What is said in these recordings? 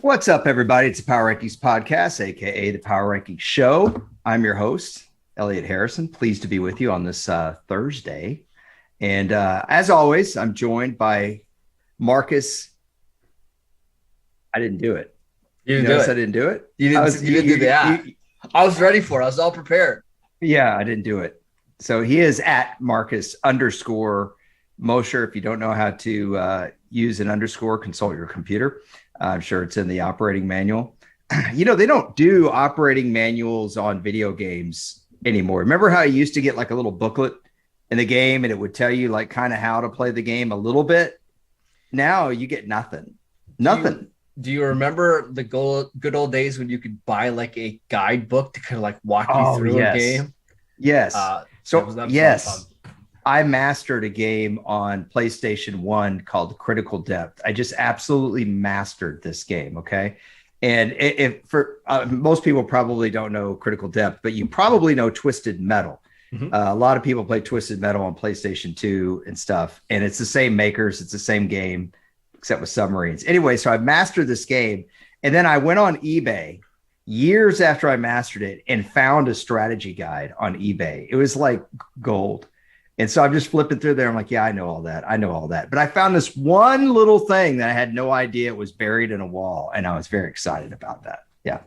What's up, everybody? It's the Power Rankings Podcast, aka the Power Rankings Show. I'm your host, Elliot Harrison. Pleased to be with you on this Thursday. And as always, I'm joined by Marcus. I didn't do it. You didn't do it. I didn't do it. You didn't do that. I was ready for it. I was all prepared. Yeah, I didn't do it. So he is at Marcus_Mosher. If you don't know how to use an underscore, consult your computer. I'm sure it's in the operating manual. You know, they don't do operating manuals on video games anymore. Remember how you used to get like a little booklet in the game and it would tell you like kind of how to play the game a little bit? Now you get nothing. Do you remember the good old days when you could buy like a guidebook to kind of like walk you through a game? Yes. Fun. I mastered a game on PlayStation 1 called Critical Depth. I just absolutely mastered this game. Okay. And most people probably don't know Critical Depth, but you probably know Twisted Metal. Mm-hmm. A lot of people play Twisted Metal on PlayStation 2 and stuff. And it's the same makers. It's the same game, except with submarines. Anyway, so I mastered this game. And then I went on eBay years after I mastered it and found a strategy guide on eBay. It was like gold. And so I'm just flipping through there. I'm like, yeah, I know all that. But I found this one little thing that I had no idea it was buried in a wall. And I was very excited about that. Yeah.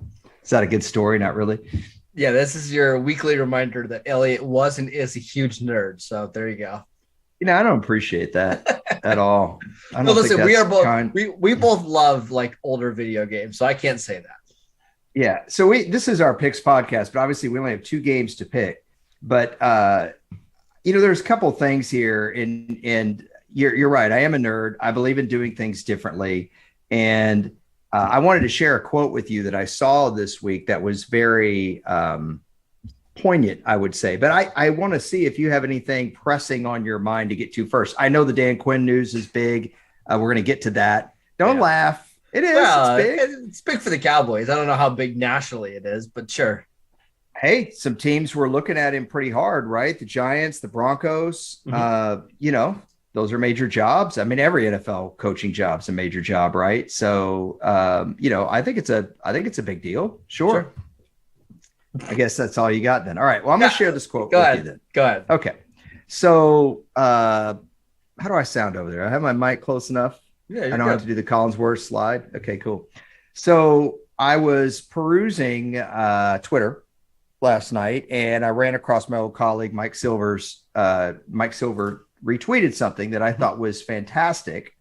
Is that a good story? Not really. Yeah, this is your weekly reminder that Elliot was and is a huge nerd. So there you go. You know, I don't appreciate that at all. I don't listen, we both love like older video games, so I can't say that. Yeah. So this is our picks podcast, but obviously we only have two games to pick. But you know, there's a couple of things here, and you're right. I am a nerd. I believe in doing things differently, and I wanted to share a quote with you that I saw this week that was very poignant, I would say. But I want to see if you have anything pressing on your mind to get to first. I know the Dan Quinn news is big. We're going to get to that. Don't laugh. It is. Well, it's big. It's big for the Cowboys. I don't know how big nationally it is, but sure. Hey, some teams were looking at him pretty hard, right? The Giants, the Broncos, you know, those are major jobs. I mean, every NFL coaching job's a major job, right? So, you know, I think it's a big deal. Sure. I guess that's all you got then. All right. Well, I'm going to share this quote with you then. Go ahead. Okay. So, how do I sound over there? I have my mic close enough. Yeah, I don't have to do the Collinsworth slide. Okay, cool. So I was perusing Twitter last night, and I ran across my old colleague Mike Silver retweeted something that I thought was fantastic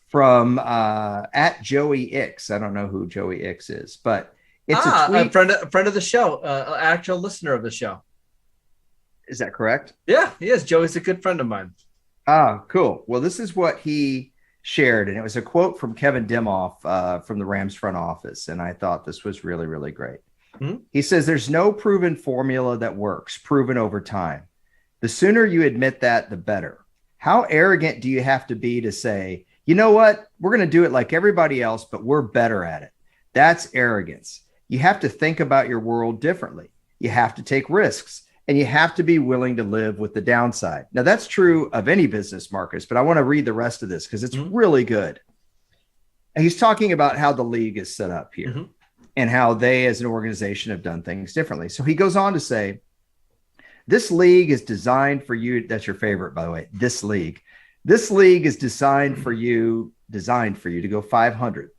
from at Joey Ix. I don't know who Joey Ix is, but it's a tweet. A friend of the show, actual listener of the show. Is that correct? Yeah, he is. Joey's a good friend of mine. Ah, cool. Well, this is what he shared, and it was a quote from Kevin Demoff from the Rams front office, and I thought this was really, really great. Mm-hmm. He says, there's no proven formula that works, proven over time. The sooner you admit that, the better. How arrogant do you have to be to say, you know what, we're going to do it like everybody else, but we're better at it? That's arrogance. You have to think about your world differently. You have to take risks, and you have to be willing to live with the downside. Now, that's true of any business, Marcus, but I want to read the rest of this because it's really good. And he's talking about how the league is set up here. Mm-hmm. And how they as an organization have done things differently. So he goes on to say, this league is designed for you. That's your favorite, by the way. This league is designed for you to go 500.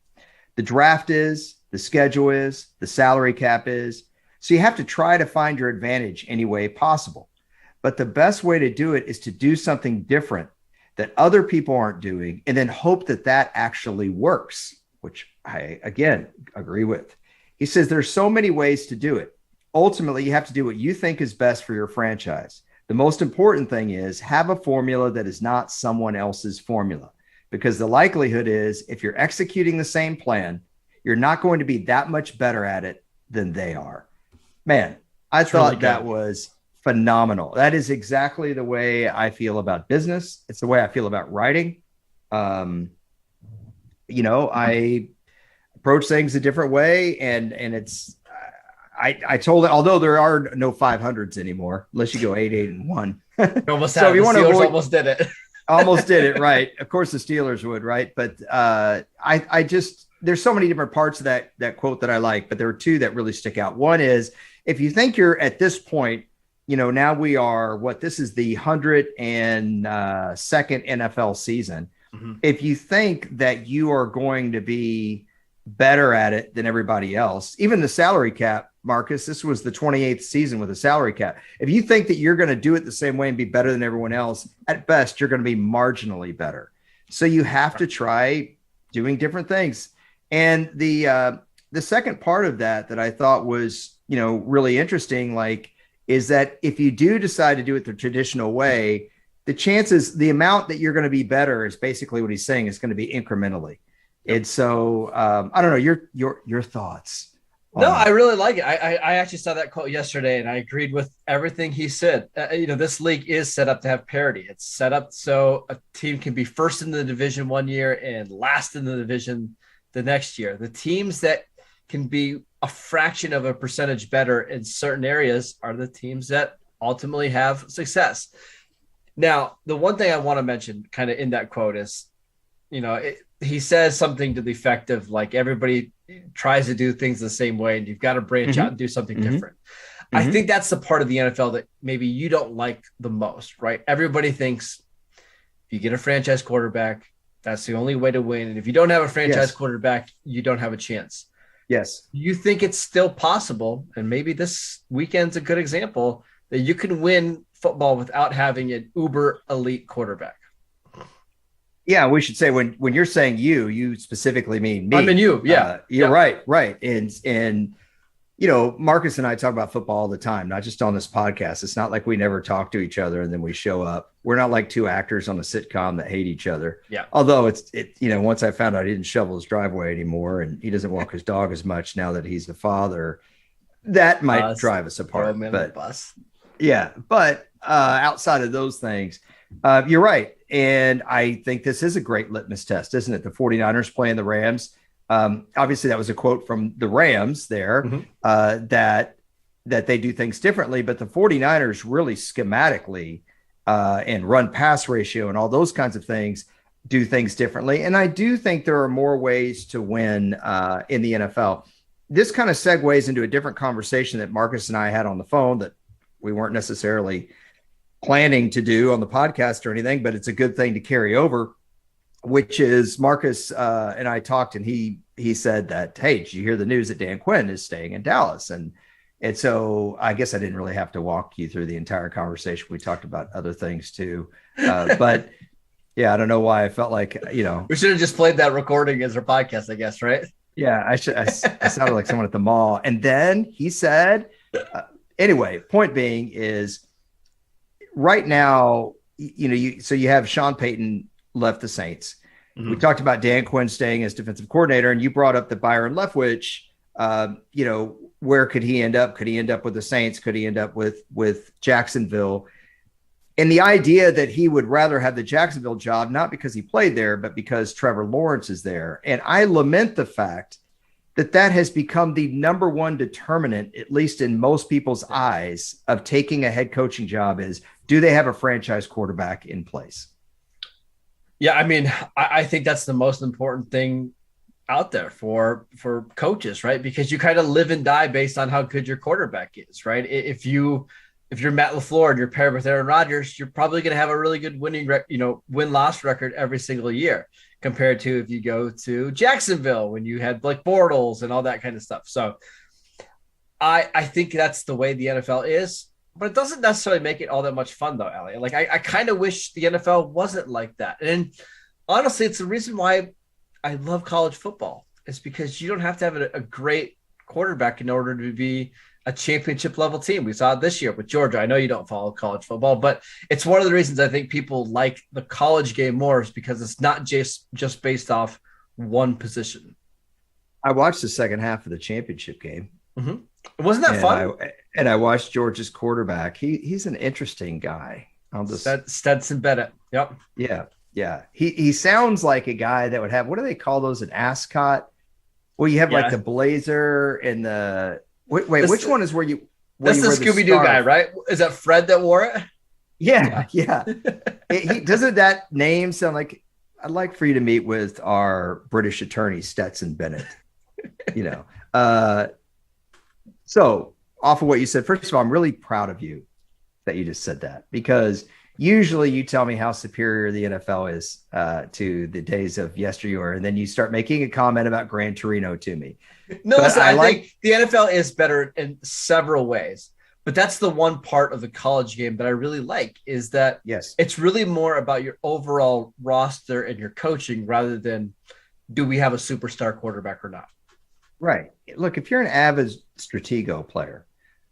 The draft is, the schedule is, the salary cap is. So you have to try to find your advantage any way possible. But the best way to do it is to do something different that other people aren't doing and then hope that that actually works, which I, again, agree with. He says there's so many ways to do it. Ultimately, you have to do what you think is best for your franchise. The most important thing is have a formula that is not someone else's formula, because the likelihood is if you're executing the same plan, you're not going to be that much better at it than they are. Man, I thought really that was phenomenal. That is exactly the way I feel about business. It's the way I feel about writing. You know, I approach things a different way, and it's I told it, although there are no 500s anymore unless you go 8-8-1. So if you want to avoid, almost did it right. Of course the Steelers would, right? But I just there's so many different parts of that quote that I like, but there are two that really stick out. One is, if you think you're at this point, now we are this is the 102nd NFL season. Mm-hmm. If you think that you are going to be better at it than everybody else, even the salary cap, Marcus, this was the 28th season with a salary cap. If you think that you're going to do it the same way and be better than everyone else, at best, you're going to be marginally better. So you have to try doing different things. And the second part of that I thought was, really interesting, is that if you do decide to do it the traditional way, the amount that you're going to be better is basically what he's saying is going to be incrementally. Yep. And so I don't know your thoughts. No, I really like it. I actually saw that quote yesterday, and I agreed with everything he said. This league is set up to have parity. It's set up so a team can be first in the division one year and last in the division the next year. The teams that can be a fraction of a percentage better in certain areas are the teams that ultimately have success. Now, the one thing I want to mention kind of in that quote is, he says something to the effect of everybody tries to do things the same way and you've got to branch out and do something different. I think that's the part of the NFL that maybe you don't like the most, right? Everybody thinks if you get a franchise quarterback, that's the only way to win. And if you don't have a franchise quarterback, you don't have a chance. Yes. You think it's still possible, and maybe this weekend's a good example, that you can win football without having an uber elite quarterback. Yeah, we should say when you're saying you specifically mean me. I mean you, yeah. You're right. And Marcus and I talk about football all the time, not just on this podcast. It's not like we never talk to each other and then we show up. We're not like two actors on a sitcom that hate each other. Yeah. Although once I found out he didn't shovel his driveway anymore and he doesn't walk his dog as much now that he's the father, that might drive us apart. But outside of those things, you're right. And I think this is a great litmus test, isn't it? The 49ers playing the Rams. Obviously, that was a quote from the Rams there, that they do things differently. But the 49ers really schematically and run pass ratio and all those kinds of things do things differently. And I do think there are more ways to win in the NFL. This kind of segues into a different conversation that Marcus and I had on the phone that we weren't necessarily planning to do on the podcast or anything, but it's a good thing to carry over, which is Marcus and I talked, and he said that, hey, did you hear the news that Dan Quinn is staying in Dallas? And so I guess I didn't really have to walk you through the entire conversation. We talked about other things too. But yeah, I don't know why I felt like, we should have just played that recording as our podcast, I guess, right? Yeah, I sounded like someone at the mall. And then he said, anyway, point being is, right now, so you have Sean Payton left the Saints. Mm-hmm. We talked about Dan Quinn staying as defensive coordinator, and you brought up the Byron Leftwich. Where could he end up? Could he end up with the Saints? Could he end up with Jacksonville? And the idea that he would rather have the Jacksonville job, not because he played there, but because Trevor Lawrence is there. And I lament the fact that has become the number one determinant, at least in most people's eyes, of taking a head coaching job is, do they have a franchise quarterback in place? Yeah, I mean, I think that's the most important thing out there for coaches, right? Because you kind of live and die based on how good your quarterback is, right? If you're Matt LaFleur and you're paired with Aaron Rodgers, you're probably going to have a really good win-loss record every single year, compared to if you go to Jacksonville when you had Blake Bortles and all that kind of stuff. So I think that's the way the NFL is, but it doesn't necessarily make it all that much fun though, Elliot. Like I kind of wish the NFL wasn't like that. And honestly, it's the reason why I love college football. It's because you don't have to have a great quarterback in order to be a championship level team. We saw it this year with Georgia. I know you don't follow college football, but it's one of the reasons I think people like the college game more, is because it's not just based off one position. I watched the second half of the championship game. Mm-hmm. Wasn't that fun? I watched Georgia's quarterback. He's an interesting guy. Stetson Bennett. Yep. Yeah. He sounds like a guy that would have, what do they call those? An ascot? Well, you have like the blazer and the, wait, which one is where you? That's the Scooby-Doo guy, right? Is that Fred that wore it? Yeah. He doesn't that name sound like I'd like for you to meet with our British attorney, Stetson Bennett. So off of what you said, first of all, I'm really proud of you that you just said that, because usually you tell me how superior the NFL is to the days of yesteryear, and then you start making a comment about Gran Torino to me. No, listen, I think the NFL is better in several ways, but that's the one part of the college game that I really like, is that it's really more about your overall roster and your coaching rather than do we have a superstar quarterback or not. Right. Look, if you're an avid Stratego player,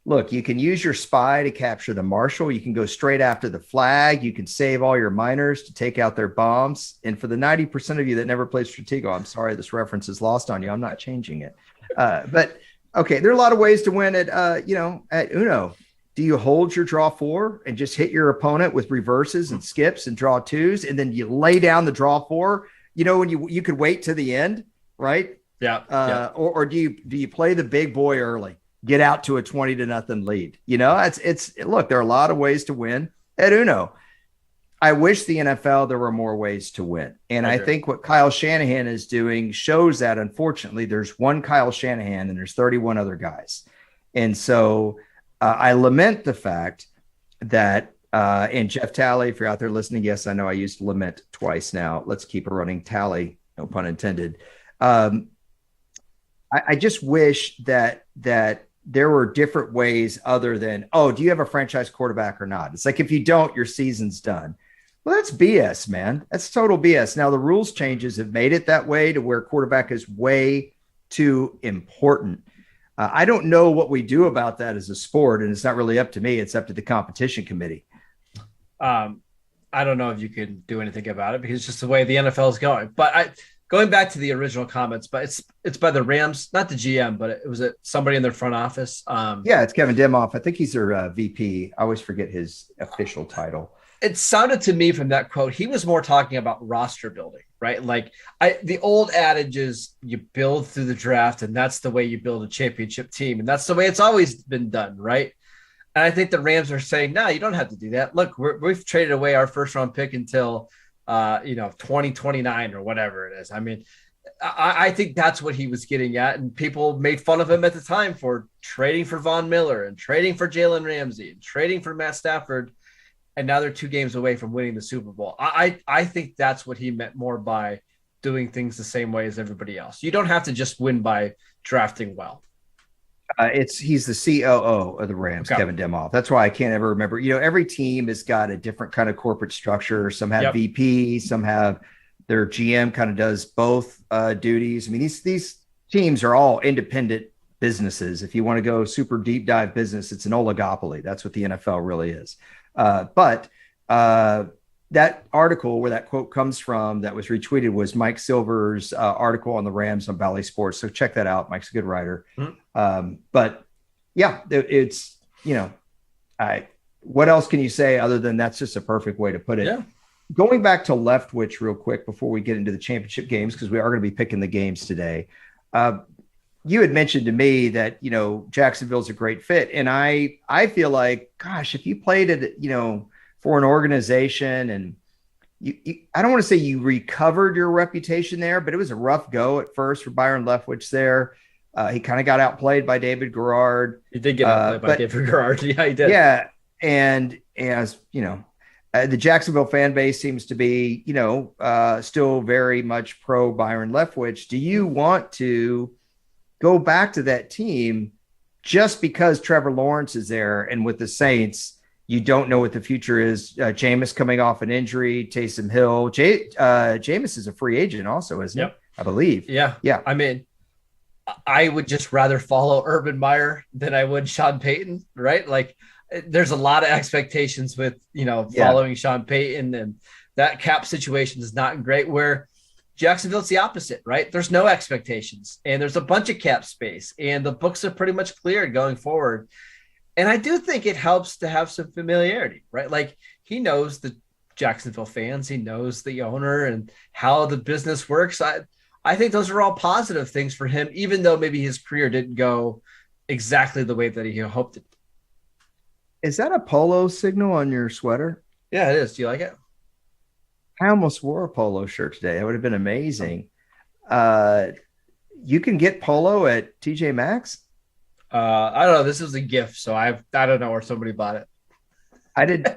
look, you can use your spy to capture the marshal. You can go straight after the flag. You can save all your miners to take out their bombs. And for the 90% of you that never played Stratego, I'm sorry this reference is lost on you. I'm not changing it. But okay, there are a lot of ways to win at at Uno. Do you hold your draw 4 and just hit your opponent with reverses and skips and draw 2s, and then you lay down the draw 4? When you could wait to the end, right? Yeah. Or do you play the big boy early? Get out to a 20-0 lead. Look, there are a lot of ways to win at Uno. I wish the NFL, there were more ways to win. And I think what Kyle Shanahan is doing shows that, unfortunately, there's one Kyle Shanahan and there's 31 other guys. And so I lament the fact that, and Jeff Talley, if you're out there listening, yes, I know I used lament twice now. Let's keep a running tally, no pun intended. I just wish that there were different ways other than, do you have a franchise quarterback or not? It's like, if you don't, your season's done. Well, that's BS, man. That's total BS. Now, the rules changes have made it that way to where quarterback is way too important. I don't know what we do about that as a sport, and it's not really up to me. It's up to the competition committee. I don't know if you can do anything about it because it's just the way the NFL is going. But going back to the original comments, but it's by the Rams, not the GM, but it was somebody in their front office. It's Kevin Demoff. I think he's their VP. I always forget his official title. It sounded to me from that quote, he was more talking about roster building, right? Like the old adage is you build through the draft, and that's the way you build a championship team. And that's the way it's always been done, right? And I think the Rams are saying, no, you don't have to do that. Look, we've traded away our first round pick until 2029 or whatever it is. I mean, I think that's what he was getting at. And people made fun of him at the time for trading for Von Miller and trading for Jalen Ramsey and trading for Matt Stafford. And now they're 2 games away from winning the Super Bowl. I think that's what he meant more by doing things the same way as everybody else. You don't have to just win by drafting well. He's the COO of the Rams, Kevin Demoff. That's why I can't ever remember. Every team has got a different kind of corporate structure. Some have VP, some have their GM kind of does both duties. I mean, these teams are all independent businesses. If you want to go super deep dive business, it's an oligopoly. That's what the NFL really is. But that article where that quote comes from that was retweeted was Mike Silver's article on the Rams on Bally Sports. So check that out. Mike's a good writer. But yeah, it's, what else can you say other than that's just a perfect way to put it? Yeah. Going back to Leftwich real quick before we get into the championship games, because we are going to be picking the games today. You had mentioned to me that, Jacksonville's a great fit. And I feel like, gosh, if you played it, for an organization and I don't want to say you recovered your reputation there, but it was a rough go at first for Byron Leftwich there. He kind of got outplayed by David Garrard. He did get outplayed by David Garrard. Yeah, he did. Yeah. And as the Jacksonville fan base seems to be, still very much pro Byron Leftwich. Do you want to go back to that team just because Trevor Lawrence is there? And with the Saints, you don't know what the future is. Jameis coming off an injury, Taysom Hill. Jameis is a free agent also, isn't he? I believe. Yeah. I mean, I would just rather follow Urban Meyer than I would Sean Payton, right? Like, there's a lot of expectations with, following Sean Payton, and that cap situation is not great. Where Jacksonville's the opposite, right? There's no expectations, and there's a bunch of cap space, and the books are pretty much cleared going forward. And I do think it helps to have some familiarity, right? Like, he knows the Jacksonville fans, he knows the owner and how the business works. I think those are all positive things for him, even though maybe his career didn't go exactly the way that he hoped it. Is that a polo signal on your sweater? Yeah, it is. Do you like it? I almost wore a polo shirt today. That would have been amazing. You can get polo at TJ Maxx. I don't know. This was a gift, so I don't know where somebody bought it. I didn't.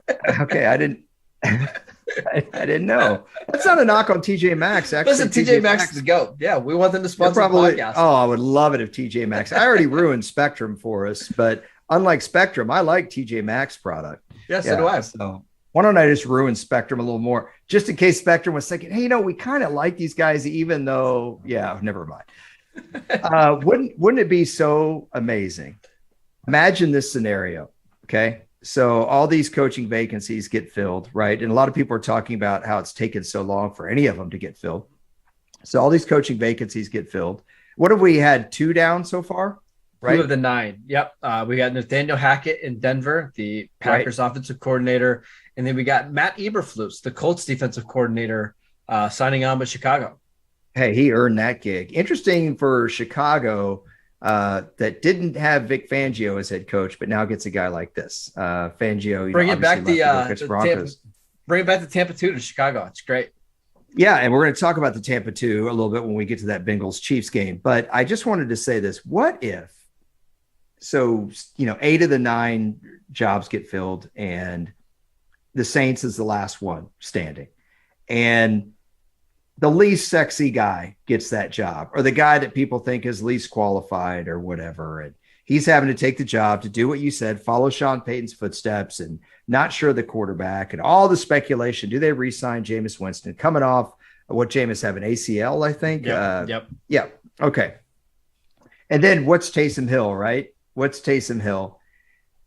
Okay, I didn't. I didn't know. That's not a knock on TJ Maxx. Actually, listen, TJ Maxx is the GOAT. Yeah, we want them to sponsor the podcast. Oh, I would love it if TJ Maxx. I already ruined Spectrum for us, but unlike Spectrum, I like TJ Maxx product. Yeah, so do I. So why don't I just ruin Spectrum a little more, just in case Spectrum was thinking, hey, we kind of like these guys, even though, never mind. Wouldn't it be so amazing? Imagine this scenario. Okay. So all these coaching vacancies get filled, right? And a lot of people are talking about how it's taken so long for any of them to get filled. So all these coaching vacancies get filled. What have we had? 2 down so far, right? 2 of the 9. Yep. We got Nathaniel Hackett in Denver, the Packers offensive coordinator. And then we got Matt Eberflus, the Colts defensive coordinator, signing on with Chicago. Hey, he earned that gig. Interesting for Chicago, that didn't have Vic Fangio as head coach, but now gets a guy like this. Fangio, bring it back bring it back to Tampa 2 to Chicago. It's great. Yeah, and we're going to talk about the Tampa 2 a little bit when we get to that Bengals Chiefs game. But I just wanted to say this: what if? So 8 of the 9 jobs get filled, and the Saints is the last one standing, and the least sexy guy gets that job, or the guy that people think is least qualified or whatever. And he's having to take the job to do what you said, follow Sean Payton's footsteps, and not sure the quarterback and all the speculation. Do they re-sign Jameis Winston coming off what Jameis have an ACL, I think? Yep. Yeah. Okay. And then what's Taysom Hill, right? What's Taysom Hill?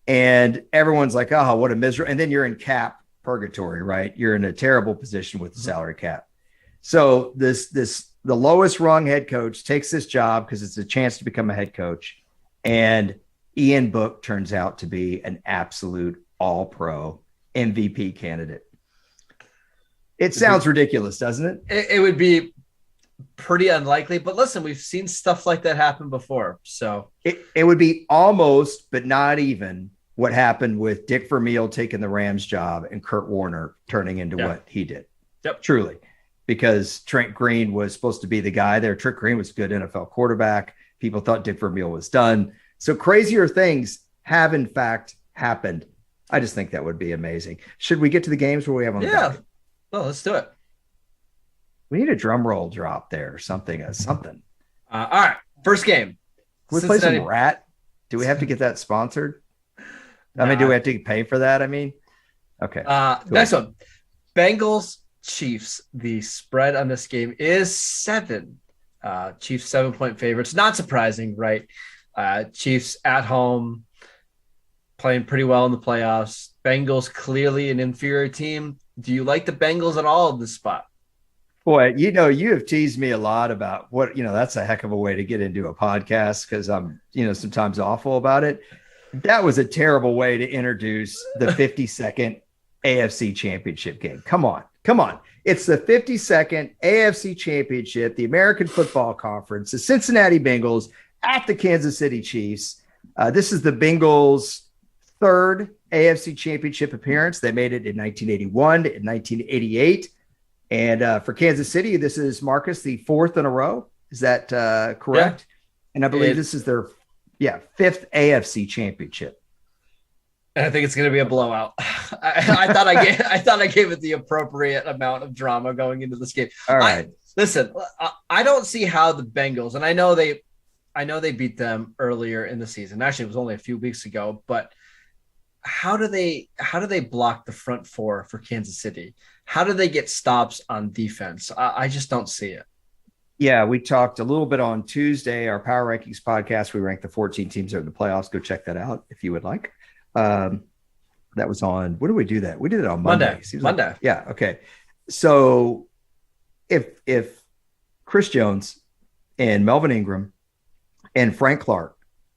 And everyone's like, oh, what a miserable. And then you're in cap purgatory, right? You're in a terrible position with the salary cap. So the lowest rung head coach takes this job because it's a chance to become a head coach. And Ian Book turns out to be an absolute all-pro MVP candidate. It sounds ridiculous, doesn't it? It would be pretty unlikely, but listen, we've seen stuff like that happen before. So it would be almost, but not even what happened with Dick Vermeil taking the Rams job and Kurt Warner turning into what he did. Yep. Truly. Because Trent Green was supposed to be the guy there. Trent Green was a good NFL quarterback. People thought Dick Vermeil was done. So crazier things have, in fact, happened. I just think that would be amazing. Should we get to the games where we have on the docket? Well, let's do it. We need a drum roll drop there or something. All right. First game. Can we play some Rat? Do we have to get that sponsored? I mean, do we have to pay for that? I mean, okay. Next one. Bengals Chiefs. The spread on this game is 7. Chiefs 7-point favorites. Not surprising, right? Chiefs at home, playing pretty well in the playoffs. Bengals clearly an inferior team. Do you like the Bengals at all in this spot? Boy, you have teased me a lot about what, that's a heck of a way to get into a podcast because I'm, sometimes awful about it. That was a terrible way to introduce the 52nd AFC Championship game. Come on. It's the 52nd AFC Championship, the American Football Conference, the Cincinnati Bengals at the Kansas City Chiefs. This is the Bengals' 3rd AFC Championship appearance. They made it in 1981 and 1988. And for Kansas City, this is, Marcus, the 4th in a row. Is that correct? Yeah. And I believe this is their 5th AFC Championship. And I think it's going to be a blowout. I thought I gave it the appropriate amount of drama going into this game. All right. Listen, I don't see how the Bengals, and I know they beat them earlier in the season. Actually, it was only a few weeks ago, but how do they block the front four for Kansas City? How do they get stops on defense? I just don't see it. Yeah, we talked a little bit on Tuesday, our Power Rankings podcast. We ranked the 14 teams that are in the playoffs. Go check that out if you would like. That was on, when did we do that? We did it on Monday. Monday. Yeah. Okay. So if Chris Jones and Melvin Ingram and Frank Clark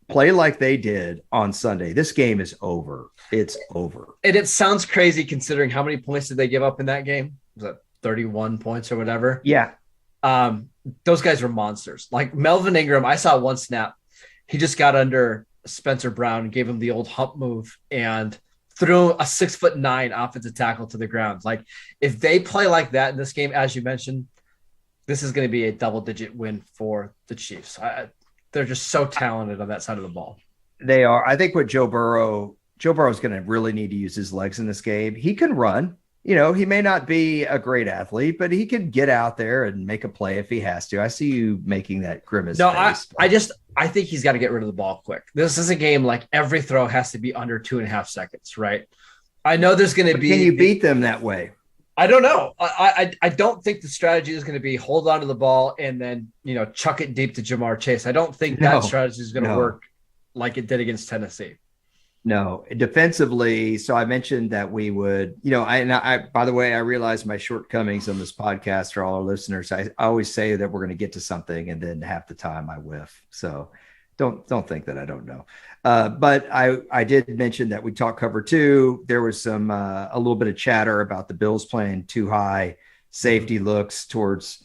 play like they did on Sunday, this game is over. It's over. And it sounds crazy considering how many points did they give up in that game? Was that 31 points or whatever? Yeah. Those guys were monsters. Like Melvin Ingram, I saw one snap. He just got under Spencer Brown, gave him the old hump move and threw a 6'9" offensive tackle to the ground. Like if they play like that in this game, as you mentioned, this is going to be a double-digit win for the Chiefs. They're just so talented on that side of the ball. They are. I think what Joe Burrow is going to really need to use his legs in this game. He can run. You know, he may not be a great athlete, but he can get out there and make a play if he has to. I see you making that grimace. No, I think he's got to get rid of the ball quick. This is a game like every throw has to be under 2.5 seconds, right? I know there's going to be. Can you beat them that way? I don't know. I don't think the strategy is going to be hold on to the ball and then, you know, chuck it deep to Jamar Chase. I don't think that strategy is going to work like it did against Tennessee. No, defensively. So I mentioned that we would, you know, I by the way, I realize my shortcomings on this podcast for all our listeners. I always say that we're going to get to something and then half the time I whiff. So don't think that I don't know. But I did mention that we talked cover 2. There was some a little bit of chatter about the Bills playing too high safety looks towards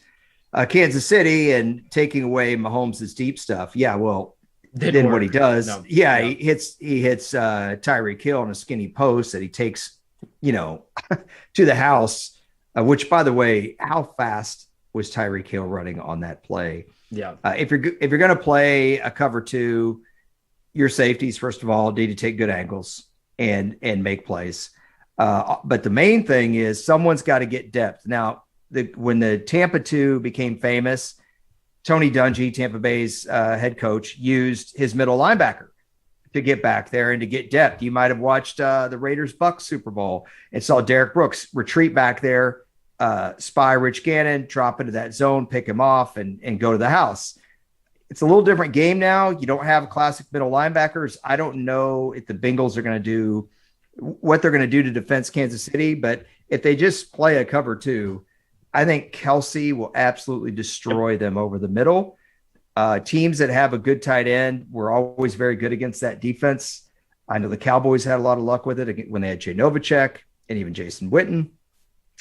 Kansas City and taking away Mahomes' deep stuff. Yeah, well, then what he does, he hits Tyreek Hill on a skinny post that he takes, you know, to the house. Which, by the way, how fast was Tyreek Hill running on that play? Yeah. If you're going to play a cover 2, your safeties, first of all, need to take good angles and make plays. But the main thing is someone's got to get depth. Now, when the Tampa 2 became famous, Tony Dungy, Tampa Bay's head coach, used his middle linebacker to get back there and to get depth. You might have watched the Raiders-Bucks Super Bowl and saw Derek Brooks retreat back there, spy Rich Gannon, drop into that zone, pick him off, and go to the house. It's a little different game now. You don't have classic middle linebackers. I don't know if the Bengals are going to do what they're going to do to defense Kansas City, but if they just play a cover 2, I think Kelsey will absolutely destroy them over the middle. Teams that have a good tight end were always very good against that defense. I know the Cowboys had a lot of luck with it when they had Jay Novacek and even Jason Witten.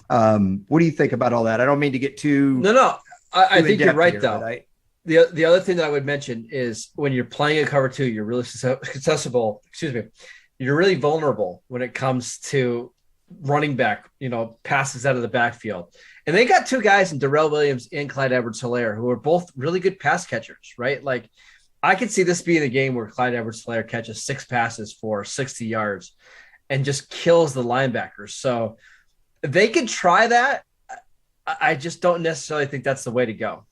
What do you think about all that? I don't mean to get too. No. I think you're right, here, though. The other thing that I would mention is when you're playing a cover 2, you're really accessible. Excuse me. You're really vulnerable when it comes to running back, you know, passes out of the backfield. And they got 2 guys in Darrell Williams and Clyde Edwards-Helaire who are both really good pass catchers, right? Like I could see this being a game where Clyde Edwards-Helaire catches 6 passes for 60 yards and just kills the linebackers. So they could try that. I just don't necessarily think that's the way to go.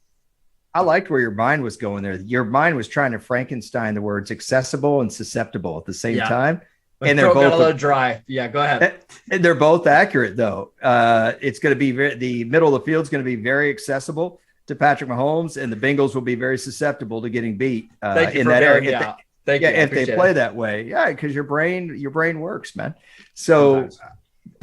I liked where your mind was going there. Your mind was trying to Frankenstein the words accessible and susceptible at the same time. And they're both a little dry. Yeah, go ahead. And they're both accurate, though. It's going to be the middle of the field is going to be very accessible to Patrick Mahomes, and the Bengals will be very susceptible to getting beat in that area. If they play that way, because your brain works, man. So,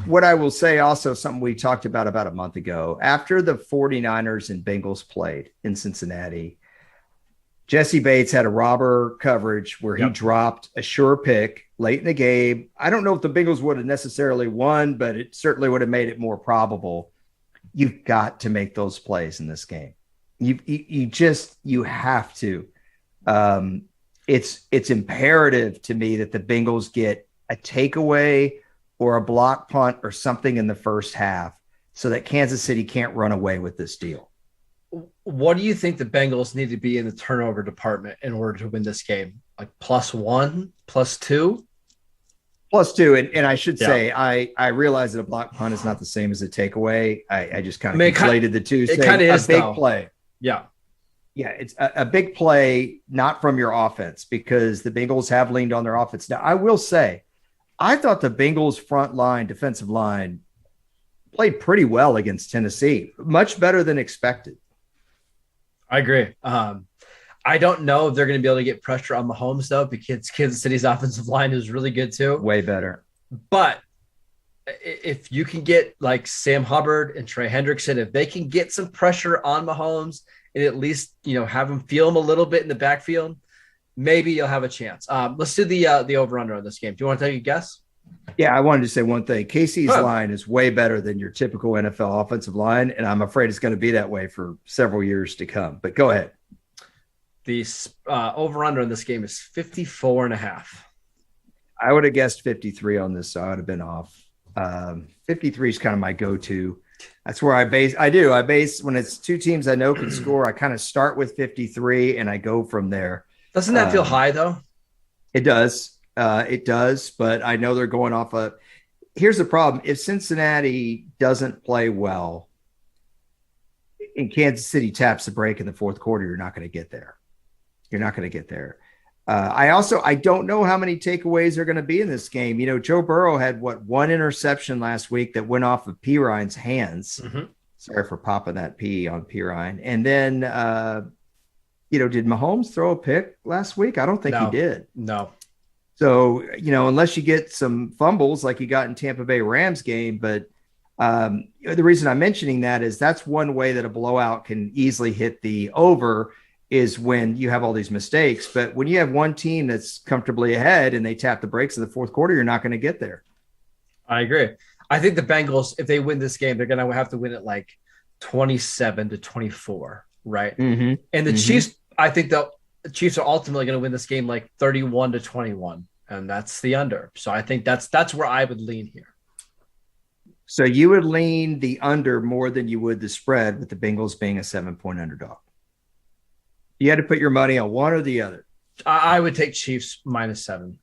what I will say also, something we talked about a month ago, after the 49ers and Bengals played in Cincinnati, Jesse Bates had a robber coverage where he dropped a sure pick late in the game. I don't know if the Bengals would have necessarily won, but it certainly would have made it more probable. You've got to make those plays in this game. You have to. It's imperative to me that the Bengals get a takeaway or a block punt or something in the first half so that Kansas City can't run away with this deal. What do you think the Bengals need to be in the turnover department in order to win this game? Like +1, +2? +2. And I should say, I realize that a block punt is not the same as a takeaway. I just kind of conflated the two. It kind of is a big play. Yeah. Yeah. It's a big play, not from your offense, because the Bengals have leaned on their offense. Now, I will say, I thought the Bengals front line, defensive line, played pretty well against Tennessee, much better than expected. I agree. I don't know if they're going to be able to get pressure on Mahomes, though, because Kansas City's offensive line is really good, too. Way better. But if you can get like Sam Hubbard and Trey Hendrickson, if they can get some pressure on Mahomes and at least, you know, have him feel him a little bit in the backfield, maybe you'll have a chance. Let's do the over-under on this game. Do you want to take a guess? Yeah, I wanted to say one thing. KC's line is way better than your typical NFL offensive line, and I'm afraid it's going to be that way for several years to come. But go ahead. The over-under in this game is 54.5. I would have guessed 53 on this, so I would have been off. 53 is kind of my go-to. That's where I base when it's two teams I know can score. I kind of start with 53 and I go from there. Doesn't that feel high though? It does. But I know they're going off a. Here's the problem: if Cincinnati doesn't play well, and Kansas City taps the break in the fourth quarter, you're not going to get there. I don't know how many takeaways are going to be in this game. You know, Joe Burrow had one interception last week that went off of Perine's hands. Mm-hmm. Sorry for popping that P on Perine. And then, did Mahomes throw a pick last week? I don't think he did. No. So, unless you get some fumbles like you got in Tampa Bay Rams game, but the reason I'm mentioning that is that's one way that a blowout can easily hit the over is when you have all these mistakes. But when you have one team that's comfortably ahead and they tap the brakes in the fourth quarter, you're not going to get there. I agree. I think the Bengals, if they win this game, they're going to have to win it like 27-24, right? Mm-hmm. And the Chiefs, I think the Chiefs are ultimately going to win this game like 31-21, and that's the under. So I think that's where I would lean here. So you would lean the under more than you would the spread, with the Bengals being a 7-point underdog. You had to put your money on one or the other. I would take Chiefs -7.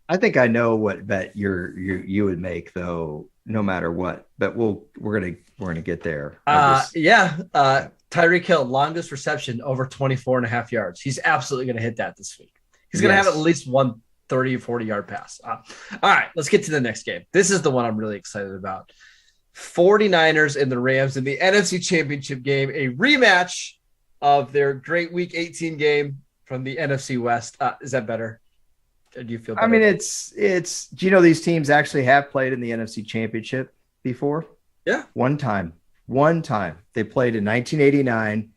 I think I know what bet you would make though, no matter what. But we're gonna get there. Tyreek Hill, longest reception over 24.5 yards. He's absolutely gonna hit that this week. He's gonna have at least one 30 or 40 yard pass. All right, let's get to the next game. This is the one I'm really excited about. 49ers and the Rams in the NFC Championship game, a rematch of their great Week 18 game from the NFC West. Is that better? Or do you feel better? I mean, it's. Do you know these teams actually have played in the NFC Championship before? Yeah, one time. They played in 1989.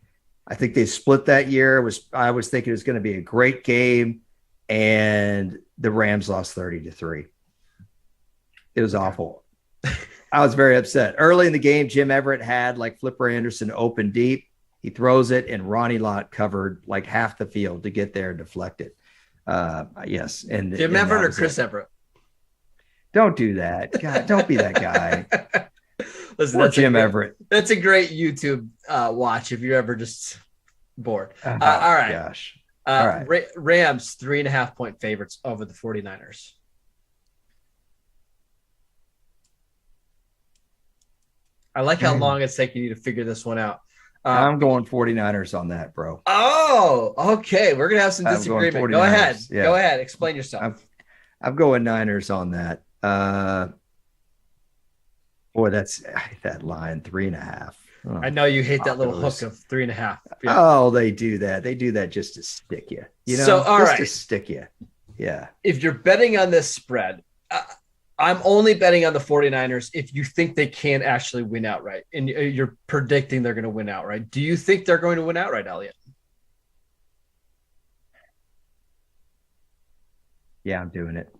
I think they split that year. I was thinking it was going to be a great game, and the Rams lost 30-3. It was awful. I was very upset. Early in the game, Jim Everett had like Flipper Anderson open deep. He throws it, and Ronnie Lott covered like half the field to get there and deflect it. Yes. And Jim Everett or Chris Everett? Don't do that. God, don't be that guy. Listen, or Jim Everett. That's a great YouTube watch if you're ever just bored. All right. Gosh. All right. Rams 3.5-point favorites over the 49ers. I like how long it's taking you to figure this one out. I'm going 49ers on that, bro. Oh, okay. We're going to have some disagreement. Go ahead. Yeah. Go ahead. Explain yourself. I'm going Niners on that. Boy, that's that line 3.5. Oh, I know you hate that little hook of 3.5. Yeah. Oh, they do that. They do that just to stick you. So, all right. To stick you. Yeah. If you're betting on this spread, I'm only betting on the 49ers if you think they can actually win outright, and you're predicting they're going to win outright. Do you think they're going to win outright, Elliot? Yeah, I'm doing it.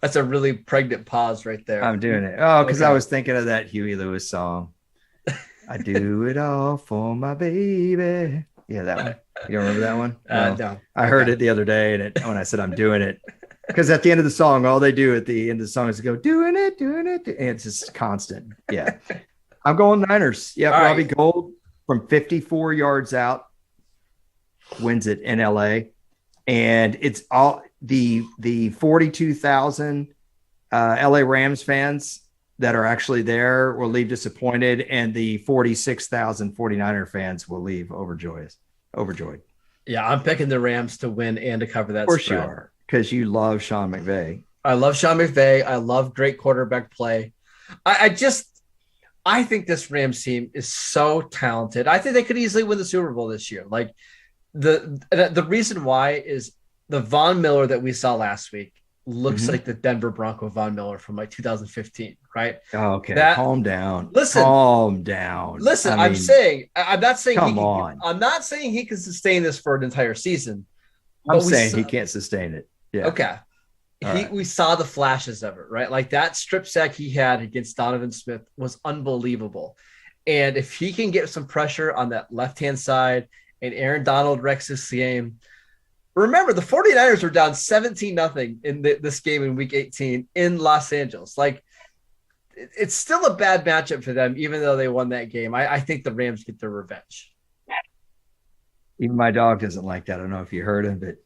That's a really pregnant pause right there. I'm doing it. Oh, because I was thinking of that Huey Lewis song. I do it all for my baby. Yeah, that one. You don't remember that one? No. I heard it the other day, and when I said I'm doing it, because at the end of the song, all they do at the end of the song is go, doing it. And it's just constant. Yeah. I'm going Niners. Yeah. All Robbie right. Gould from 54 yards out wins it in LA. And it's all the 42,000 LA Rams fans that are actually there will leave disappointed. And the 46,000 49er fans will leave overjoyed. Yeah. I'm picking the Rams to win and to cover that spread. spread. For sure. Because you love Sean McVay. I love Sean McVay. I love great quarterback play. I think this Rams team is so talented. I think they could easily win the Super Bowl this year. Like the reason why is the Von Miller that we saw last week looks like the Denver Bronco Von Miller from like 2015, right? Oh, okay. Calm down. Listen. Calm down. Listen, I'm not saying he can sustain this for an entire season. I'm saying he can't sustain it. Yeah. Okay. We saw the flashes of it, right? Like that strip sack he had against Donovan Smith was unbelievable. And if he can get some pressure on that left-hand side and Aaron Donald wrecks this game, remember the 49ers were down 17-0 in this game in week 18 in Los Angeles. Like, it's still a bad matchup for them, even though they won that game. I think the Rams get their revenge. Even my dog doesn't like that. I don't know if you heard him, but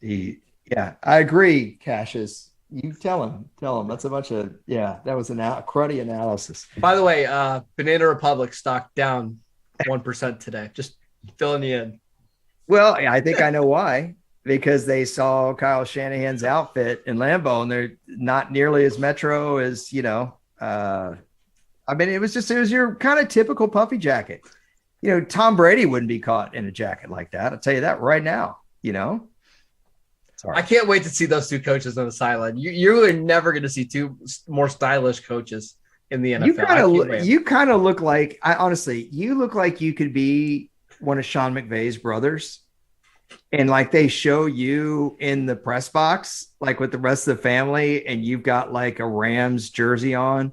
I agree, Cassius. You tell him. That's a bunch of, that was a cruddy analysis. By the way, Banana Republic stock down 1% today. Just filling you in. Well, I think I know why. Because they saw Kyle Shanahan's outfit in Lambeau, and they're not nearly as metro as, it was your kind of typical puffy jacket. Tom Brady wouldn't be caught in a jacket like that. I'll tell you that right now, Sorry. I can't wait to see those two coaches on the sideline. You are never going to see two more stylish coaches in the NFL. You kind of look like, you look like you could be one of Sean McVay's brothers. And like they show you in the press box, like with the rest of the family, and you've got like a Rams jersey on,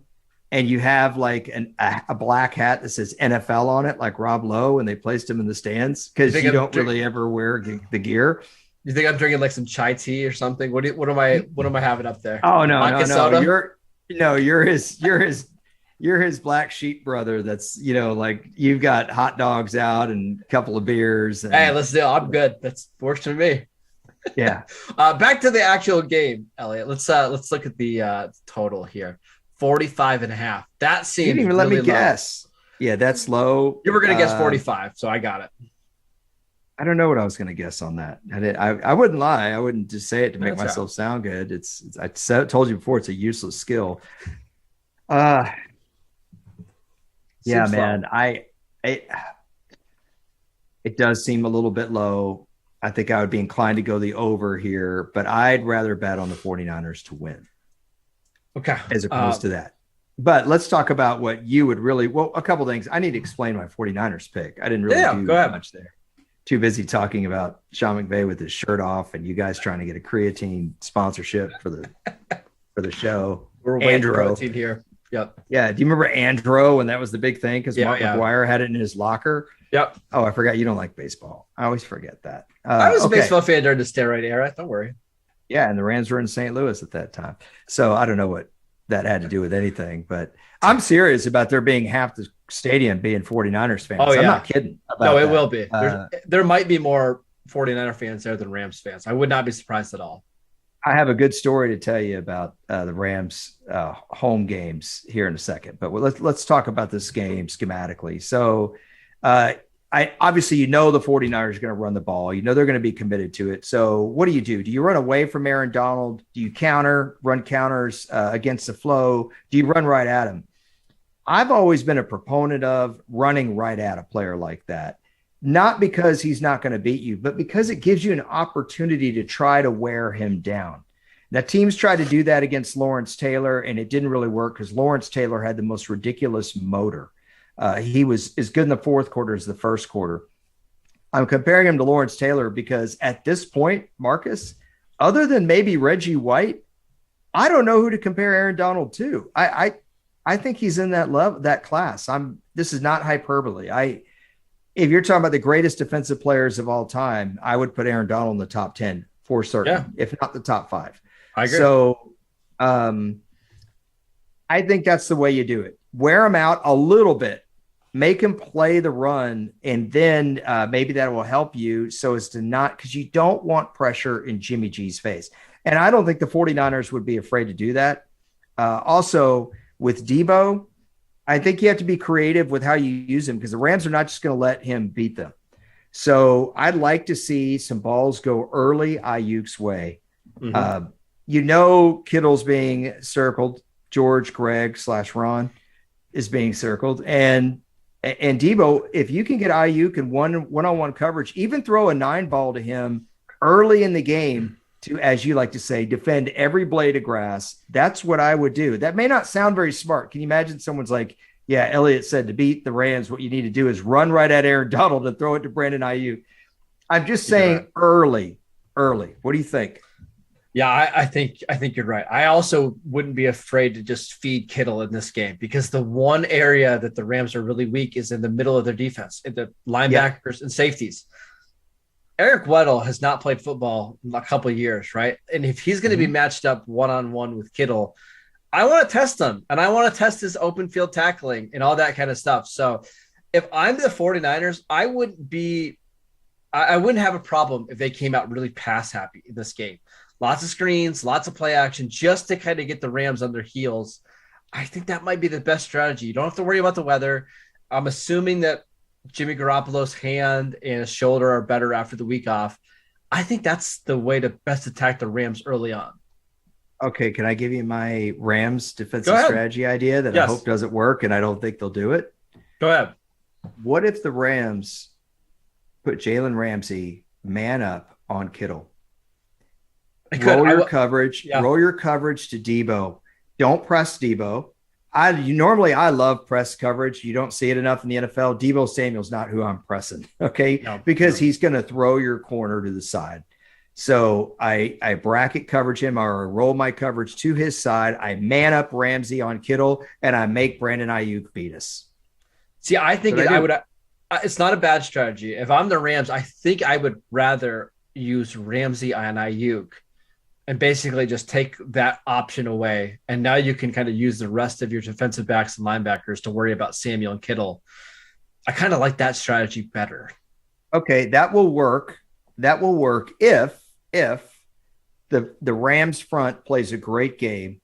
and you have like a black hat that says NFL on it, like Rob Lowe, and they placed him in the stands because you don't really ever wear the gear. You think I'm drinking like some chai tea or something? What am I having up there? Oh no. You're his black sheep brother. That's, like you've got hot dogs out and a couple of beers. And, hey, let's do it. I'm good. That's works for me. Yeah. Back to the actual game, Elliot. Let's look at the total here. 45.5. That seems. You didn't even let me guess. Yeah, that's low. You were going to guess 45, so I got it. I don't know what I was going to guess on that. I wouldn't lie. I wouldn't just say it to make myself sound good. I told you before, it's a useless skill. Yeah, man. It does seem a little bit low. I think I would be inclined to go the over here, but I'd rather bet on the 49ers to win. Okay. As opposed to that. But let's talk about what you would really, a couple things. I need to explain my 49ers pick. I didn't really do much there. Too busy talking about Sean McVay with his shirt off and you guys trying to get a creatine sponsorship for the show. We're waiting for creatine here. Yep. Yeah. Do you remember Andro when that was the big thing? Because Mark McGuire had it in his locker. Yep. Oh, I forgot you don't like baseball. I always forget that. I was a baseball fan during the steroid era. Don't worry. Yeah, and the Rams were in St. Louis at that time. So I don't know what that had to do with anything, but I'm serious about there being half the stadium being 49ers fans. Oh, yeah. I'm not kidding. No, it will be. There might be more 49er fans there than Rams fans. I would not be surprised at all. I have a good story to tell you about the Rams home games here in a second, but let's talk about this game schematically. So obviously, the 49ers are going to run the ball. They're going to be committed to it. So what do? Do you run away from Aaron Donald? Do you run counters against the flow? Do you run right at him? I've always been a proponent of running right at a player like that. Not because he's not going to beat you, but because it gives you an opportunity to try to wear him down. Now, teams tried to do that against Lawrence Taylor, and it didn't really work because Lawrence Taylor had the most ridiculous motor. He was as good in the fourth quarter as the first quarter. I'm comparing him to Lawrence Taylor because at this point, Marcus, other than maybe Reggie White, I don't know who to compare Aaron Donald to. I think he's in that class. This is not hyperbole. If you're talking about the greatest defensive players of all time, I would put Aaron Donald in the top 10 for certain, if not the top 5. I agree. So I think that's the way you do it. Wear him out a little bit, make him play the run, and then maybe that will help you so as to not, because you don't want pressure in Jimmy G's face. And I don't think the 49ers would be afraid to do that. Also, with Debo, I think you have to be creative with how you use him because the Rams are not just going to let him beat them. So I'd like to see some balls go early Ayuk's way. Mm-hmm. Kittle's being circled. George, Greg / Ron is being circled. And Debo, if you can get Ayuk in one-on-one coverage, even throw a 9-ball to him early in the game to, as you like to say, defend every blade of grass. That's what I would do. That may not sound very smart. Can you imagine someone's like, yeah, Elliot said to beat the Rams, what you need to do is run right at Aaron Donald and throw it to Brandon Ayuk. I'm just saying early. What do you think? Yeah, I think you're right. I also wouldn't be afraid to just feed Kittle in this game because the one area that the Rams are really weak is in the middle of their defense, in the linebackers and safeties. Eric Weddle has not played football in a couple of years, right? And if he's going to be matched up one-on-one with Kittle, I want to test him, and I want to test his open field tackling and all that kind of stuff. So if I'm the 49ers, I wouldn't have a problem if they came out really pass happy in this game. Lots of screens, lots of play action, just to kind of get the Rams on their heels. I think that might be the best strategy. You don't have to worry about the weather. I'm assuming that Jimmy Garoppolo's hand and his shoulder are better after the week off. I think that's the way to best attack the Rams early on. Okay, can I give you my Rams defensive strategy idea that I hope doesn't work, and I don't think they'll do it? Go ahead. What if the Rams put Jalen Ramsey man up on Kittle? Roll your coverage to Debo. Don't press Debo. Normally I love press coverage. You don't see it enough in the NFL. Debo Samuel's not who I'm pressing, okay? Because he's going to throw your corner to the side. So I bracket coverage him, or roll my coverage to his side. I man up Ramsey on Kittle, and I make Brandon Ayuk beat us. See, I think it's not a bad strategy. If I'm the Rams, I think I would rather use Ramsey on Ayuk and basically just take that option away. And now you can kind of use the rest of your defensive backs and linebackers to worry about Samuel and Kittle. I kind of like that strategy better. Okay, that will work. That will work if the Rams front plays a great game,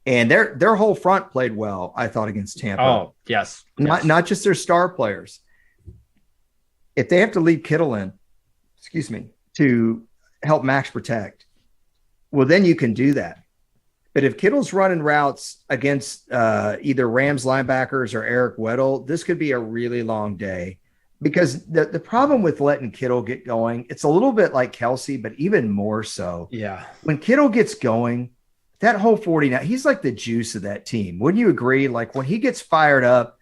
and their whole front played well, I thought, against Tampa. Oh, yes. Not just their star players. If they have to leave Kittle in, to help max protect, well, then you can do that. But if Kittle's running routes against either Rams linebackers or Eric Weddle, this could be a really long day. Because the problem with letting Kittle get going, it's a little bit like Kelsey, but even more so. Yeah. When Kittle gets going, that whole 49, he's like the juice of that team. Wouldn't you agree? Like when he gets fired up,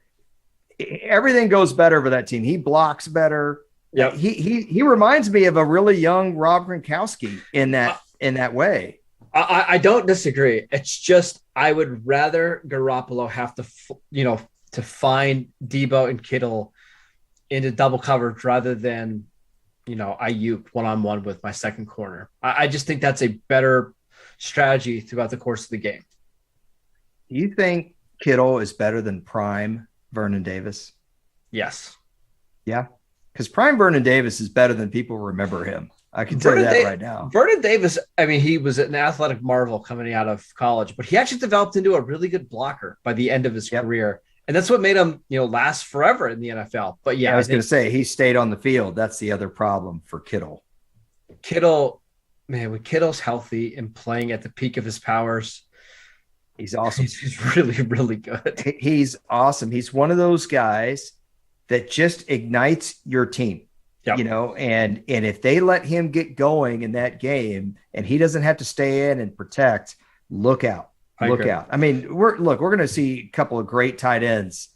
everything goes better for that team. He blocks better. Yeah. He reminds me of a really young Rob Gronkowski in that way. I don't disagree. It's just I would rather Garoppolo have to find Debo and Kittle into double coverage rather than, Ayuk one-on-one with my second corner. I just think that's a better strategy throughout the course of the game. Do you think Kittle is better than prime Vernon Davis? Yes. Yeah. Because prime Vernon Davis is better than people remember him. I can tell you that right now. Vernon Davis, he was an athletic marvel coming out of college, but he actually developed into a really good blocker by the end of his career. And that's what made him, last forever in the NFL. But yeah, I was going to say he stayed on the field. That's the other problem for Kittle. When Kittle's healthy and playing at the peak of his powers, he's awesome. He's really, really good. He's awesome. He's one of those guys that just ignites your team, and if they let him get going in that game and he doesn't have to stay in and protect, look out. Look out. We're going to see a couple of great tight ends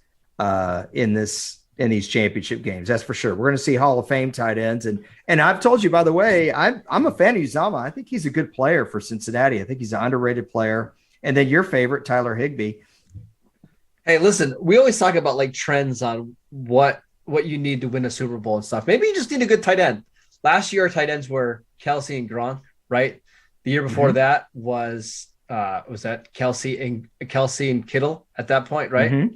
in these championship games. That's for sure. We're going to see Hall of Fame tight ends. And I've told you, by the way, I'm a fan of Uzomah. I think he's a good player for Cincinnati. I think he's an underrated player. And then your favorite, Tyler Higbee. Hey, listen, we always talk about like trends on what you need to win a Super Bowl and stuff. Maybe you just need a good tight end. Last year, our tight ends were Kelsey and Gronk, right? The year before that was that Kelsey and Kittle at that point, right?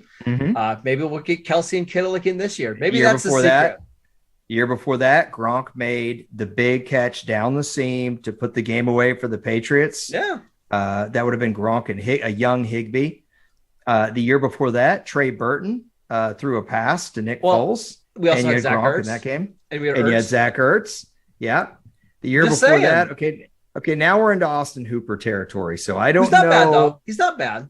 Maybe we'll get Kelsey and Kittle again this year. Maybe that's the secret. Year before that, Gronk made the big catch down the seam to put the game away for the Patriots. Yeah. That would have been Gronk and a young Higbee. The year before that, Trey Burton threw a pass to Nick Foles. We also had Zach Gronk Ertz in that game. And you had Zach Ertz. Yeah. The year before that, okay, now we're into Austin Hooper territory. So I don't know. He's not bad, though. He's not bad.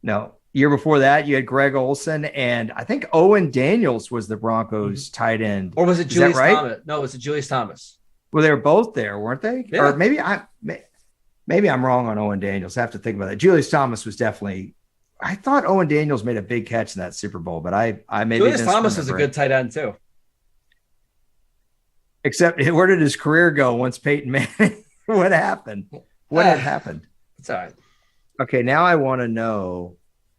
No. Year before that, you had Greg Olsen, and I think Owen Daniels was the Broncos tight end. Or was it Julius Thomas? No, it was Julius Thomas. Well, they were both there, weren't they? Yeah. Or maybe I'm wrong on Owen Daniels. I have to think about that. Julius Thomas was definitely. I thought Owen Daniels made a big catch in that Super Bowl, but I maybe Julius Thomas is a good tight end too. Except, where did his career go once Peyton Manning? What happened? What had happened? It's all right. Okay, now I want to know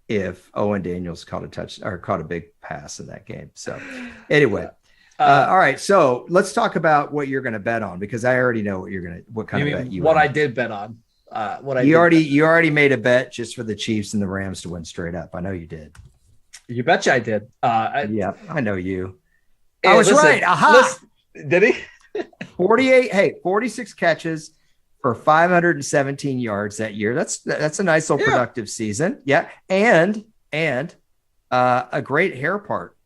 if Owen Daniels caught a big pass in that game. So, anyway, All right, so let's talk about what you're going to bet on, because I already know what kind of bet you. What I did bet on. You already made a bet just for the Chiefs and the Rams to win straight up. I know you did. You betcha I did. Yeah, I know you. I was right. Aha! Did he? 46 catches for 517 yards that year. That's a nice little productive season. Yeah, and a great hair part.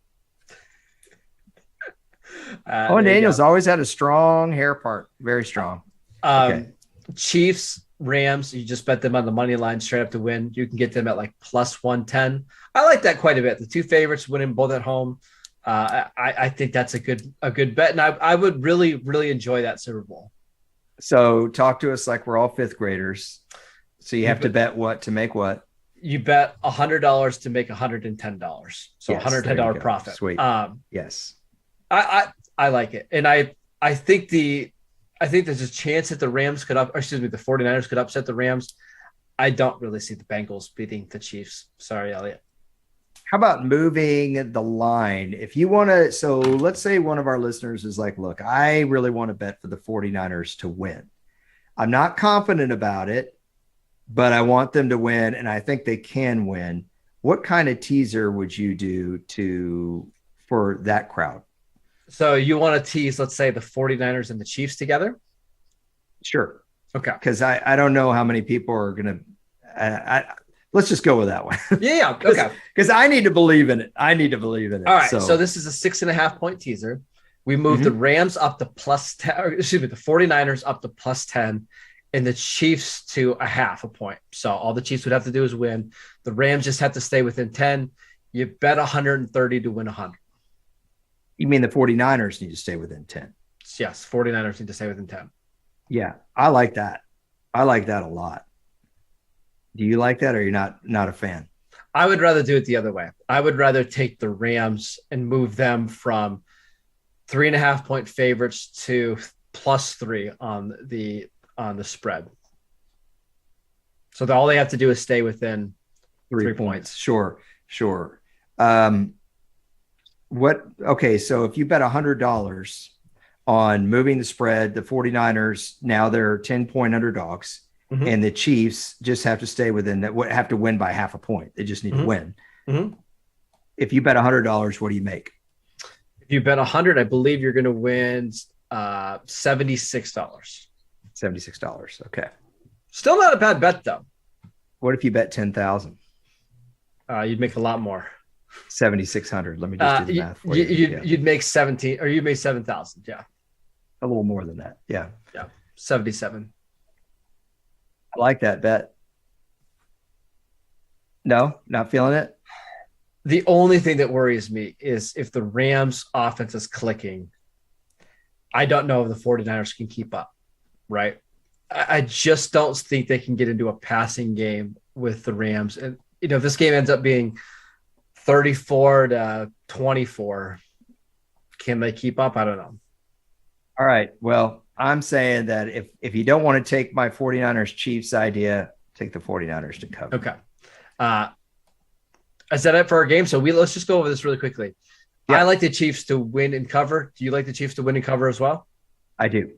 Daniel's always had a strong hair part, very strong. Okay. Chiefs, Rams, you just bet them on the money line straight up to win. You can get them at like plus 110. I like that quite a bit. The two favorites winning both at home. I think that's a good bet, and I would really, really enjoy that Super Bowl. So talk to us like we're all fifth graders. So you have to bet what to make what? You bet $100 to make $110. So yes, $110 profit. Sweet. Yes. I like it. And I think there's a chance that the 49ers could upset the Rams. I don't really see the Bengals beating the Chiefs. Sorry, Elliot. How about moving the line? If you want to, so let's say one of our listeners is like, look, I really want to bet for the 49ers to win. I'm not confident about it, but I want them to win, and I think they can win. What kind of teaser would you do for that crowd? So you want to tease, let's say, the 49ers and the Chiefs together? Sure. Okay. Because I don't know how many people are going to let's just go with that one. Yeah. Okay. Because I need to believe in it. All right. So this is a 6.5 point teaser. We moved the Rams up to plus 10, the 49ers up to plus 10, and the Chiefs to a half a point. So all the Chiefs would have to do is win. The Rams just have to stay within 10. You bet 130 to win 100. You mean the 49ers need to stay within 10? Yes, 49ers need to stay within 10. Yeah, I like that. I like that a lot. Do you like that, or you're not a fan? I would rather do it the other way. I would rather take the Rams and move them from 3.5 point favorites to +3 on the spread. So all they have to do is stay within 3 points. Sure. Okay, so if you bet $100 on moving the spread, the 49ers, now they're 10-point underdogs, and the Chiefs just have to stay within that, have to win by half a point. They just need to win. If you bet $100, what do you make? If you bet 100, I believe you're going to win $76. $76. Okay. Still not a bad bet, though. What if you bet 10,000? You'd make a lot more. 7,600. Let me just do the math for you. You'd make 17, or you'd make 7,000. Yeah. A little more than that. Yeah. 77. I like that bet. No, not feeling it. The only thing that worries me is if the Rams offense is clicking, I don't know if the 49ers can keep up, right? I just don't think they can get into a passing game with the Rams. And, if this game ends up being 34-24, can they keep up? I don't know. All right. Well, I'm saying that if you don't want to take my 49ers Chiefs idea, take the 49ers to cover. Okay. Is that it for our game? So let's just go over this really quickly. Yeah. I like the Chiefs to win and cover. Do you like the Chiefs to win and cover as well? I do.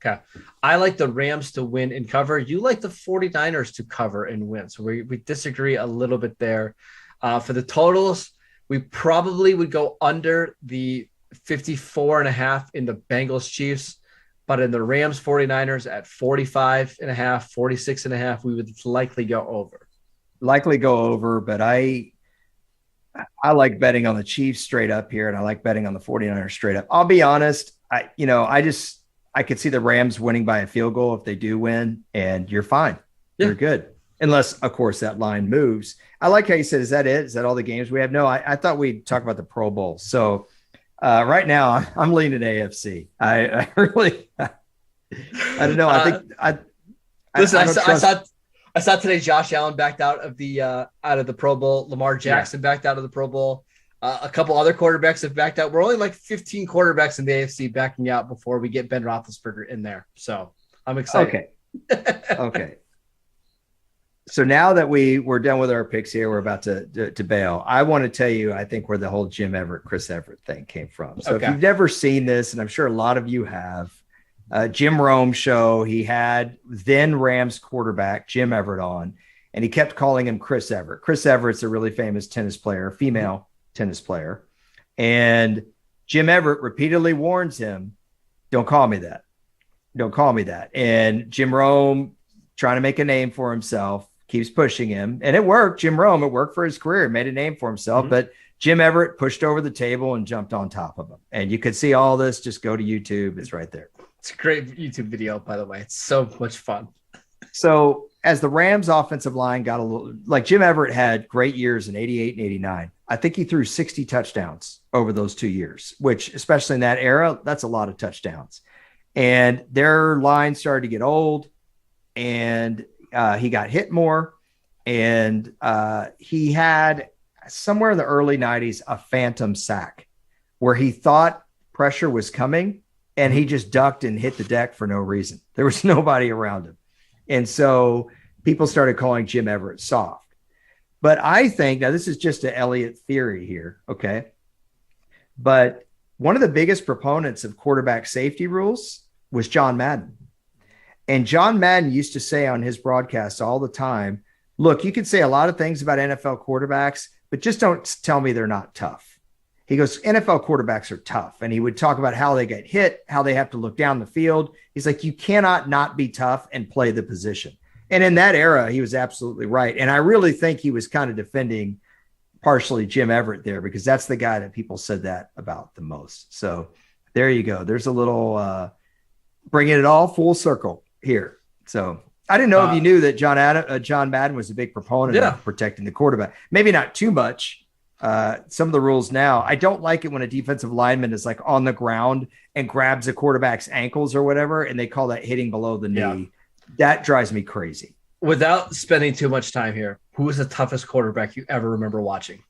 Okay. I like the Rams to win and cover. You like the 49ers to cover and win. So we disagree a little bit there. For the totals, we probably would go under the 54.5 in the Bengals Chiefs, but in the Rams 49ers at 45.5, 46.5, we would likely go over. But I like betting on the Chiefs straight up here, and I like betting on the 49ers straight up. I'll be honest. I could see the Rams winning by a field goal if they do win, and you're fine. Yeah. You're good. Unless, of course, that line moves. I like how you said, is that it? Is that all the games we have? No, I thought we'd talk about the Pro Bowl. So right now I'm leaning AFC. I really, I don't know. I saw today Josh Allen backed out of the Pro Bowl. Lamar Jackson backed out of the Pro Bowl. A couple other quarterbacks have backed out. We're only like 15 quarterbacks in the AFC backing out before we get Ben Roethlisberger in there. So I'm excited. Okay. So now that we're done with our picks here, we're about to bail. I want to tell you, I think where the whole Jim Everett, Chris Everett thing came from. So if you've never seen this, and I'm sure a lot of you have, Jim Rome show, he had then Rams quarterback Jim Everett on, and he kept calling him Chris Everett. Chris Everett's a really famous tennis player, female tennis player. And Jim Everett repeatedly warns him, don't call me that. Don't call me that. And Jim Rome, trying to make a name for himself, keeps pushing him. And it worked. Jim Rome, it worked for his career, made a name for himself. But Jim Everett pushed over the table and jumped on top of him. And you could see all this. Just go to YouTube. It's right there. It's a great YouTube video, by the way. It's so much fun. So as the Rams offensive line got a little, like Jim Everett had great years in 88 and 89. I think he threw 60 touchdowns over those 2 years, which especially in that era, that's a lot of touchdowns. And their line started to get old, and he got hit more. And he had somewhere in the early 90s a phantom sack where he thought pressure was coming, and he just ducked and hit the deck for no reason. There was nobody around him. And so people started calling Jim Everett soft. But I think, now this is just an Elliott theory here, okay? But one of the biggest proponents of quarterback safety rules was John Madden. And John Madden used to say on his broadcasts all the time, look, you can say a lot of things about NFL quarterbacks, but just don't tell me they're not tough. He goes, NFL quarterbacks are tough. And he would talk about how they get hit, how they have to look down the field. He's like, you cannot not be tough and play the position. And in that era, he was absolutely right. And I really think he was kind of defending partially Jim Everett there, because that's the guy that people said that about the most. So there you go. There's a little bringing it all full circle here. So I didn't know if you knew that John Madden was a big proponent of protecting the quarterback. Maybe not too much. Some of the rules now, I don't like it when a defensive lineman is like on the ground and grabs a quarterback's ankles or whatever, and they call that hitting below the knee. Yeah. That drives me crazy. Without spending too much time here, who was the toughest quarterback you ever remember watching?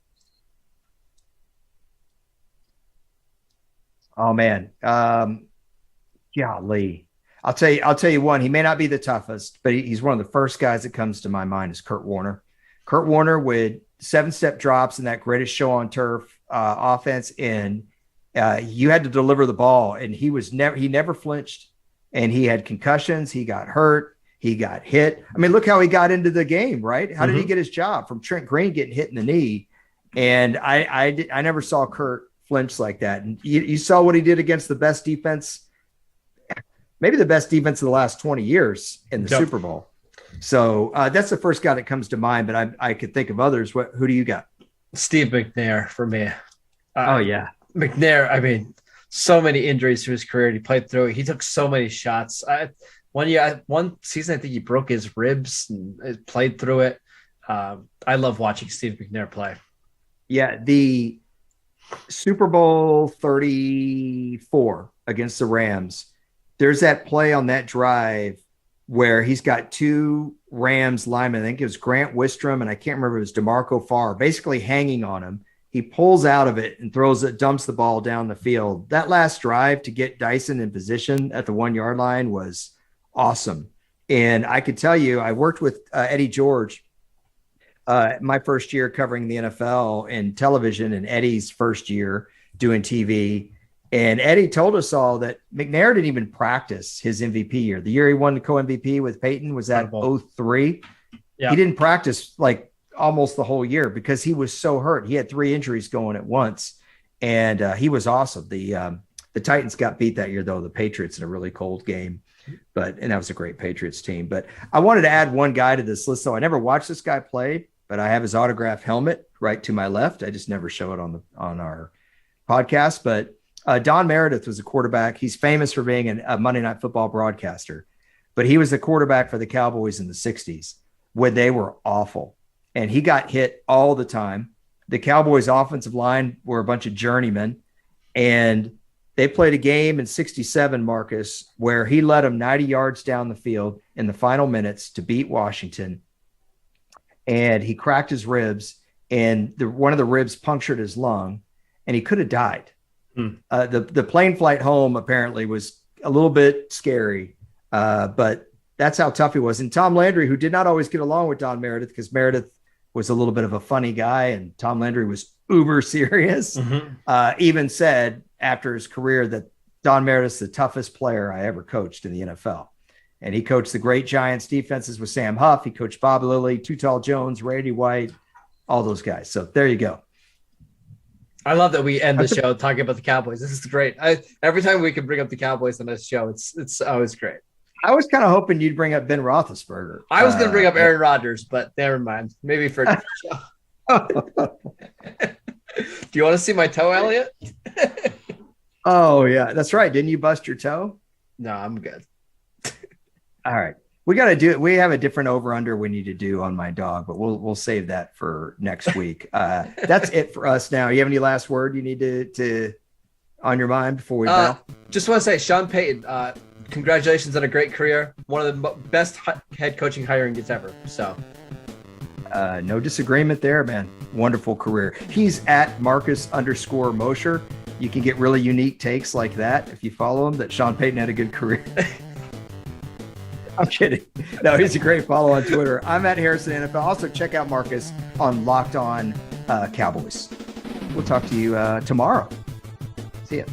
Oh man. Golly. I'll tell you one. He may not be the toughest, but he's one of the first guys that comes to my mind is Kurt Warner. Kurt Warner with 7-step drops in that greatest show on turf offense, and you had to deliver the ball, and he never flinched, and he had concussions. He got hurt. He got hit. I mean, look how he got into the game, right? How did he get his job? From Trent Green getting hit in the knee. And I never saw Kurt flinch like that. And you saw what he did against the best defense, maybe the best defense of the last 20 years in the Super Bowl. So that's the first guy that comes to mind, but I could think of others. Who do you got? Steve McNair for me. Oh, yeah. McNair, I mean, so many injuries to his career. He played through it. He took so many shots. One season, I think he broke his ribs and played through it. I love watching Steve McNair play. Yeah, the Super Bowl 34 against the Rams, there's that play on that drive where he's got two Rams linemen. I think it was Grant Wistrom, and I can't remember if it was DeMarco Farr, basically hanging on him. He pulls out of it and dumps the ball down the field. That last drive to get Dyson in position at the 1-yard line was awesome. And I could tell you, I worked with Eddie George my first year covering the NFL and television, and Eddie's first year doing TV. And Eddie told us all that McNair didn't even practice his MVP year. The year he won the co-MVP with Peyton was at 2003. Yeah. He didn't practice like almost the whole year because he was so hurt. He had 3 injuries going at once, and he was awesome. The Titans got beat that year, though, the Patriots in a really cold game. And that was a great Patriots team. But I wanted to add one guy to this list, though. I never watched this guy play, but I have his autographed helmet right to my left. I just never show it on our podcast. But Don Meredith was a quarterback. He's famous for being a Monday Night Football broadcaster, but he was the quarterback for the Cowboys in the 60s when they were awful. And he got hit all the time. The Cowboys offensive line were a bunch of journeymen, and they played a game in 67, Marcus, where he led them 90 yards down the field in the final minutes to beat Washington. And he cracked his ribs, and one of the ribs punctured his lung, and he could have died. The plane flight home apparently was a little bit scary, but That's how tough he was. And Tom Landry, who did not always get along with Don Meredith, because Meredith was a little bit of a funny guy and Tom Landry was uber serious, even said after his career that Don Meredith's the toughest player I ever coached in the NFL. And he coached the great Giants defenses with Sam Huff. He coached Bob Lilly, Too Tall Jones, Randy White, all those guys. So there you go. I love that we end the show talking about the Cowboys. This is great. Every time we can bring up the Cowboys on this show, it's always great. I was kind of hoping you'd bring up Ben Roethlisberger. I was going to bring up Aaron Rodgers, but never mind. Maybe for a different show. Do you want to see my toe, Elliot? Oh, yeah. That's right. Didn't you bust your toe? No, I'm good. All right. We got to do it. We have a different over-under we need to do on my dog, but we'll save that for next week. That's it for us now. You have any last word you need to on your mind before we go? Just want to say, Sean Payton, congratulations on a great career. One of the best head coaching hirings ever. So, no disagreement there, man. Wonderful career. He's at Marcus_Mosher. You can get really unique takes like that if you follow him, that Sean Payton had a good career. I'm kidding. No, he's a great follow on Twitter. I'm at Harrison NFL. Also, check out Marcus on Locked On Cowboys. We'll talk to you tomorrow. See ya.